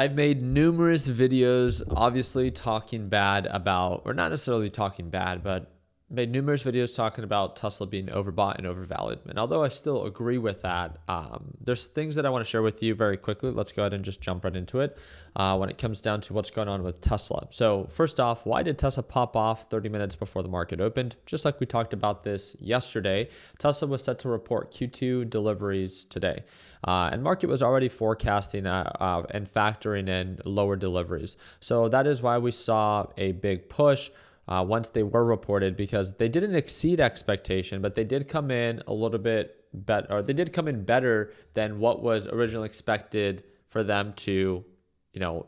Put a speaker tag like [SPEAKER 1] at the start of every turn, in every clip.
[SPEAKER 1] I've made numerous videos, obviously talking bad about, or not necessarily talking bad, but made numerous videos talking about Tesla being overbought and overvalued. And although I still agree with that, there's things that I want to share with you very quickly. Let's go ahead and just jump right into it when it comes down to what's going on with Tesla. So first off, why did Tesla pop off 30 minutes before the market opened? Just like we talked about this yesterday, Tesla was set to report Q2 deliveries today. And market was already forecasting and factoring in lower deliveries. So that is why we saw a big push once they were reported, because they didn't exceed expectation, but they did come in a little bit better, or they did come in better than what was originally expected for them to,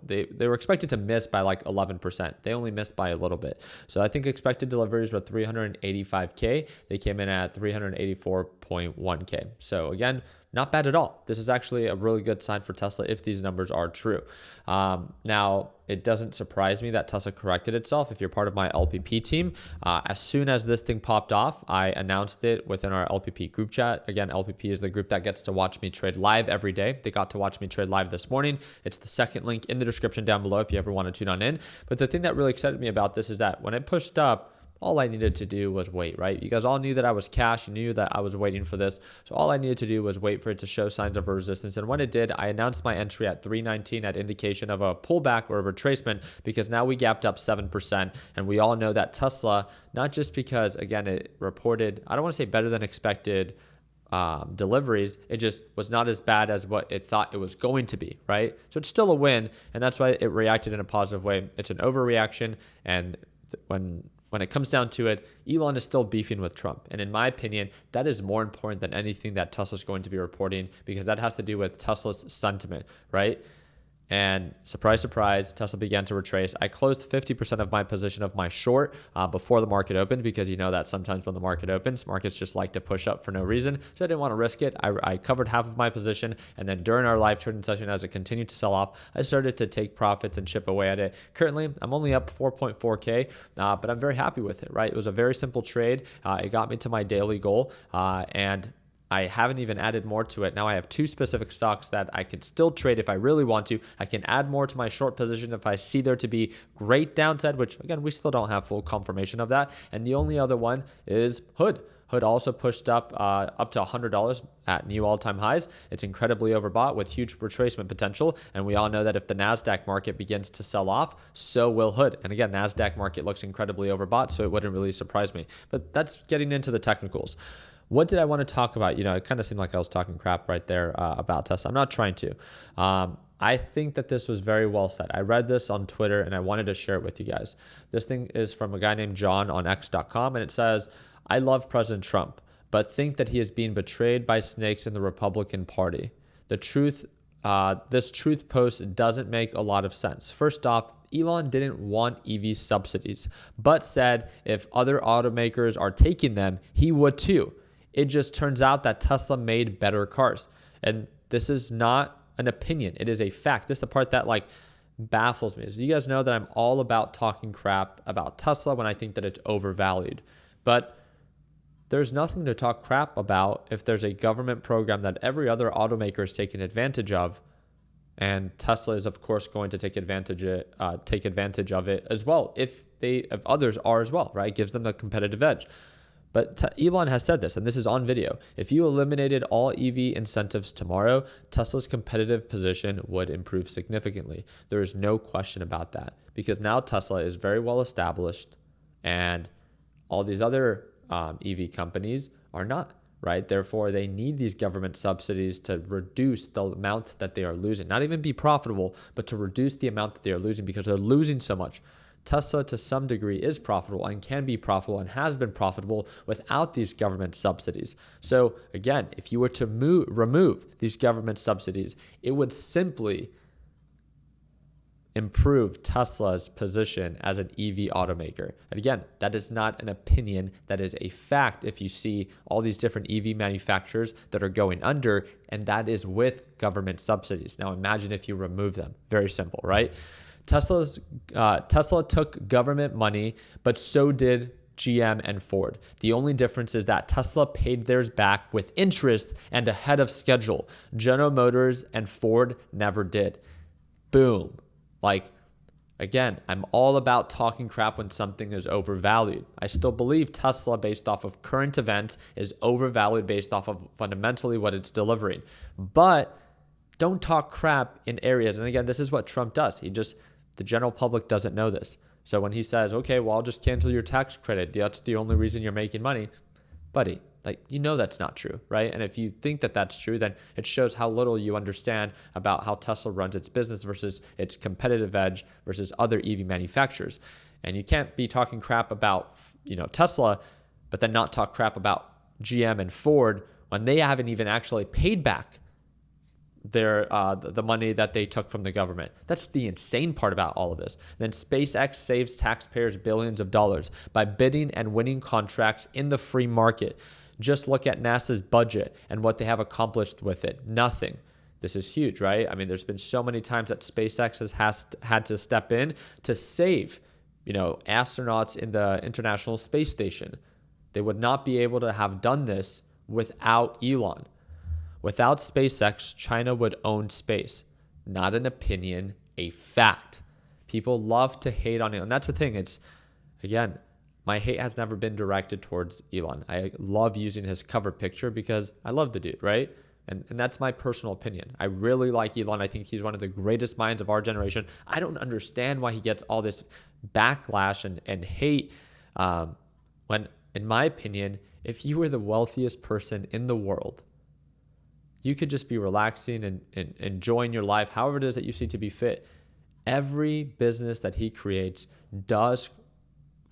[SPEAKER 1] they were expected to miss by like 11%. They only missed by a little bit. So I think expected deliveries were 385K. They came in at 384.1K. So again, not bad at all. This is actually a really good sign for Tesla if these numbers are true. Now, it doesn't surprise me that Tesla corrected itself. If you're part of my LPP team, as soon as this thing popped off, I announced it within our LPP group chat. Again, LPP is the group that gets to watch me trade live every day. They got to watch me trade live this morning. It's the second link in the description down below if you ever want to tune on in. But the thing that really excited me about this is that when it pushed up, all I needed to do was wait, right? You guys all knew that I was cash. You knew that I was waiting for this. So all I needed to do was wait for it to show signs of resistance. And when it did, I announced my entry at 319 at indication of a pullback or a retracement, because now we gapped up 7%. And we all know that Tesla, not just because, again, it reported, I don't want to say better than expected deliveries, it just was not as bad as what it thought it was going to be, right? So it's still a win. And that's why it reacted in a positive way. It's an overreaction. And when it comes down to it, Elon is still beefing with Trump. And in my opinion, that is more important than anything that Tesla's going to be reporting, because that has to do with Tesla's sentiment, right? And surprise, surprise, Tesla began to retrace. I closed 50% of my position of my short before the market opened, because you know that sometimes when the market opens, markets just like to push up for no reason. So I didn't want to risk it. I covered half of my position. And then during our live trading session, as it continued to sell off, I started to take profits and chip away at it. Currently, I'm only up 4.4K, but I'm very happy with it, right? It was a very simple trade. It got me to my daily goal. And I haven't even added more to it. Now I have two specific stocks that I could still trade if I really want to. I can add more to my short position if I see there to be great downside, which again, we still don't have full confirmation of that. And the only other one is Hood. Hood also pushed up to $100 at new all-time highs. It's incredibly overbought with huge retracement potential. And we all know that if the NASDAQ market begins to sell off, so will Hood. And again, NASDAQ market looks incredibly overbought, so it wouldn't really surprise me. But that's getting into the technicals. What did I want to talk about? It kind of seemed like I was talking crap right there about Tesla. I'm not trying to. I think that this was very well said. I read this on Twitter and I wanted to share it with you guys. This thing is from a guy named John on X.com, and it says, "I love President Trump, but think that he is being betrayed by snakes in the Republican Party. This truth post doesn't make a lot of sense. First off, Elon didn't want EV subsidies, but said if other automakers are taking them, he would too. It just turns out that Tesla made better cars." And this is not an opinion. It is a fact. This is the part that baffles me. Is you guys know that I'm all about talking crap about Tesla when I think that it's overvalued. But there's nothing to talk crap about if there's a government program that every other automaker is taking advantage of. And Tesla is, of course, going to take advantage of it as well if others are as well, right? It gives them a competitive edge. But Elon has said this, and this is on video. If you eliminated all EV incentives tomorrow, Tesla's competitive position would improve significantly. There is no question about that, because now Tesla is very well established and all these other EV companies are not, right? Therefore, they need these government subsidies to reduce the amount that they are losing. Not even be profitable, but to reduce the amount that they are losing, because they're losing so much. Tesla, to some degree, is profitable and can be profitable and has been profitable without these government subsidies. So again, if you were to remove these government subsidies, it would simply improve Tesla's position as an EV automaker. And again, that is not an opinion. That is a fact. If you see all these different EV manufacturers that are going under, and that is with government subsidies. Now imagine if you remove them. Very simple, right? Tesla took government money, but so did GM and Ford. The only difference is that Tesla paid theirs back with interest and ahead of schedule. General Motors and Ford never did. Boom. Like, again, I'm all about talking crap when something is overvalued. I still believe Tesla, based off of current events, is overvalued based off of fundamentally what it's delivering. But don't talk crap in areas. And again, this is what Trump does. The general public doesn't know this. So when he says, okay, well, I'll just cancel your tax credit, that's the only reason you're making money, buddy, like, that's not true, right? And if you think that that's true, then it shows how little you understand about how Tesla runs its business versus its competitive edge versus other EV manufacturers. And you can't be talking crap about, Tesla, but then not talk crap about GM and Ford when they haven't even actually paid back their the money that they took from the government. That's the insane part about all of this. Then SpaceX saves taxpayers billions of dollars by bidding and winning contracts in the free market. Just look at NASA's budget and what they have accomplished with it. Nothing. This is huge, right? I mean, there's been so many times that SpaceX has had to step in to save, astronauts in the International Space Station. They would not be able to have done this without Elon. Without SpaceX, China would own space. Not an opinion, a fact. People love to hate on Elon. And that's the thing. Again, my hate has never been directed towards Elon. I love using his cover picture because I love the dude, right? And that's my personal opinion. I really like Elon. I think he's one of the greatest minds of our generation. I don't understand why he gets all this backlash and hate when, in my opinion, if you were the wealthiest person in the world, you could just be relaxing and enjoying your life however it is that you see to be fit. Every business that he creates does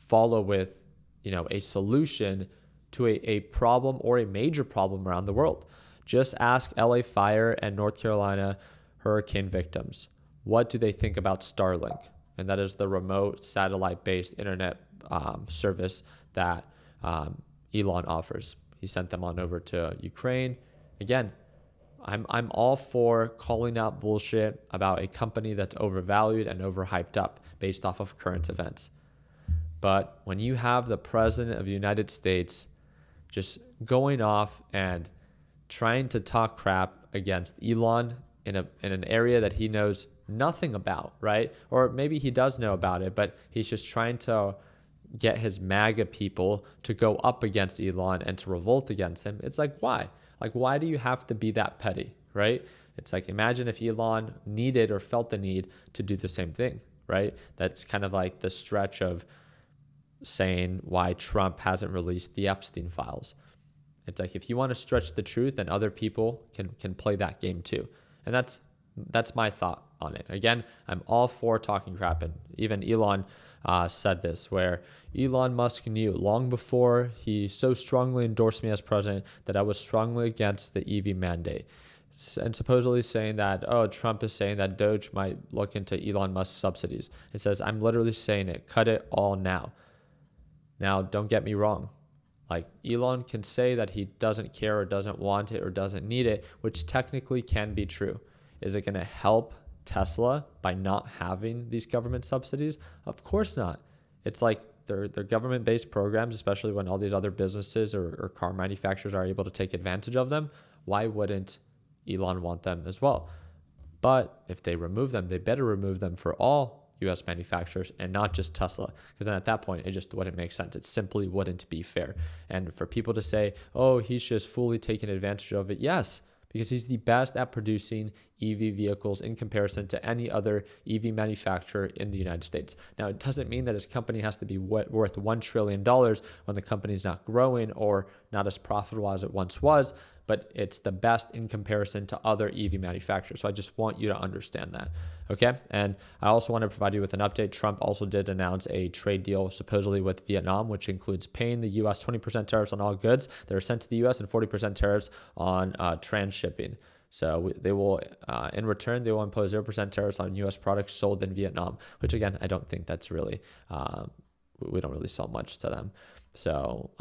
[SPEAKER 1] follow with, a solution to a problem or a major problem around the world. Just ask LA fire and North Carolina hurricane victims. What do they think about Starlink? And that is the remote satellite-based internet service that Elon offers. He sent them on over to Ukraine. Again, I'm all for calling out bullshit about a company that's overvalued and overhyped up based off of current events. But when you have the president of the United States just going off and trying to talk crap against Elon in an area that he knows nothing about, right? Or maybe he does know about it, but he's just trying to get his MAGA people to go up against Elon and to revolt against him. It's like, why? Like, why do you have to be that petty, right? It's like, imagine if Elon needed or felt the need to do the same thing, right? That's kind of like the stretch of saying why Trump hasn't released the Epstein files. It's like, if you want to stretch the truth, then other people can play that game too. And that's my thought on it. Again, I'm all for talking crap. And even Elon said this, where Elon Musk knew long before he so strongly endorsed me as president that I was strongly against the EV mandate. And supposedly saying that, Trump is saying that Doge might look into Elon Musk's subsidies. It says, I'm literally saying it. Cut it all now. Now, don't get me wrong. Like, Elon can say that he doesn't care or doesn't want it or doesn't need it, which technically can be true. Is it going to help Tesla by not having these government subsidies? Of course not. It's like they're government-based programs, especially when all these other businesses or car manufacturers are able to take advantage of them. Why wouldn't Elon want them as well? But if they remove them, they better remove them for all U.S. manufacturers and not just Tesla, because then at that point, it just wouldn't make sense. It simply wouldn't be fair. And for people to say, he's just fully taking advantage of it, yes, because he's the best at producing EV vehicles in comparison to any other EV manufacturer in the United States. Now, it doesn't mean that his company has to be worth $1 trillion when the company is not growing or not as profitable as it once was, but it's the best in comparison to other EV manufacturers. So I just want you to understand that. Okay. And I also want to provide you with an update. Trump also did announce a trade deal supposedly with Vietnam, which includes paying the U.S. 20% tariffs on all goods that are sent to the U.S. and 40% tariffs on transshipping. So they will, in return, they will impose 0% tariffs on U.S. products sold in Vietnam, which again, I don't think that's really, we don't really sell much to them. So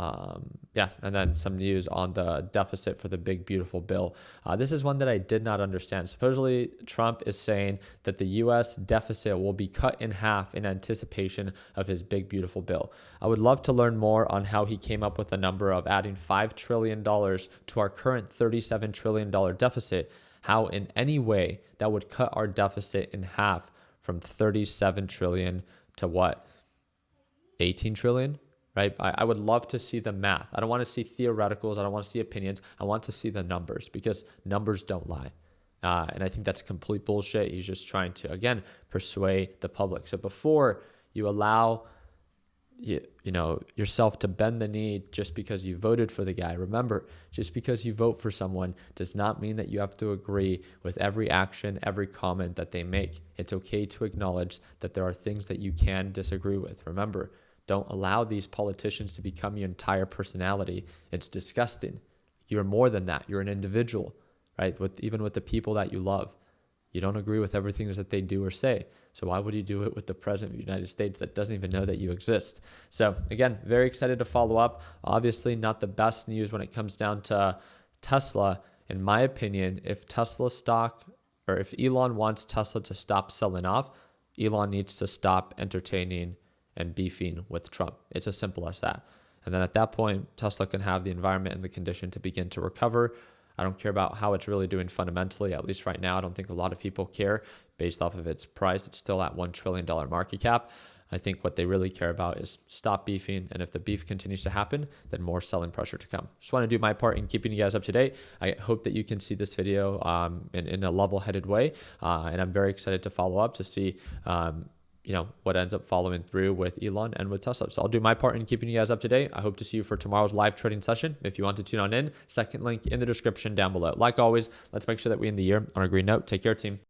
[SPEAKER 1] and then some news on the deficit for the big beautiful bill. This is one that I did not understand. Supposedly Trump is saying that the U.S. deficit will be cut in half in anticipation of his big beautiful bill. I would love to learn more on how he came up with the number of adding $5 trillion to our current $37 trillion deficit. how in any way that would cut our deficit in half from 37 trillion to what? 18 trillion, right? I would love to see the math. I don't want to see theoreticals. I don't want to see opinions. I want to see the numbers because numbers don't lie. And I think that's complete bullshit. He's just trying to, again, persuade the public. So before you allow yourself to bend the knee just because you voted for the guy, remember, just because you vote for someone does not mean that you have to agree with every action, every comment that they make. It's okay to acknowledge that there are things that you can disagree with. Remember, don't allow these politicians to become your entire personality. It's disgusting. You're more than that. You're an individual, right? Even with the people that you love. You don't agree with everything that they do or say. So why would you do it with the president of the United States that doesn't even know that you exist? So again, very excited to follow up. Obviously not the best news when it comes down to Tesla. In my opinion, if Tesla stock, or if Elon wants Tesla to stop selling off, Elon needs to stop entertaining and beefing with Trump. It's as simple as that. And then at that point, Tesla can have the environment and the condition to begin to recover. I don't care about how it's really doing fundamentally. At least right now, I don't think a lot of people care based off of its price. It's still at $1 trillion market cap. I think what they really care about is stop beefing. And if the beef continues to happen, then more selling pressure to come. Just want to do my part in keeping you guys up to date. I hope that you can see this video in a level-headed way. And I'm very excited to follow up to see what ends up following through with Elon and with Tesla. So I'll do my part in keeping you guys up to date. I hope to see you for tomorrow's live trading session. If you want to tune on in, second link in the description down below. Like always, let's make sure that we end the year on a green note. Take care, team.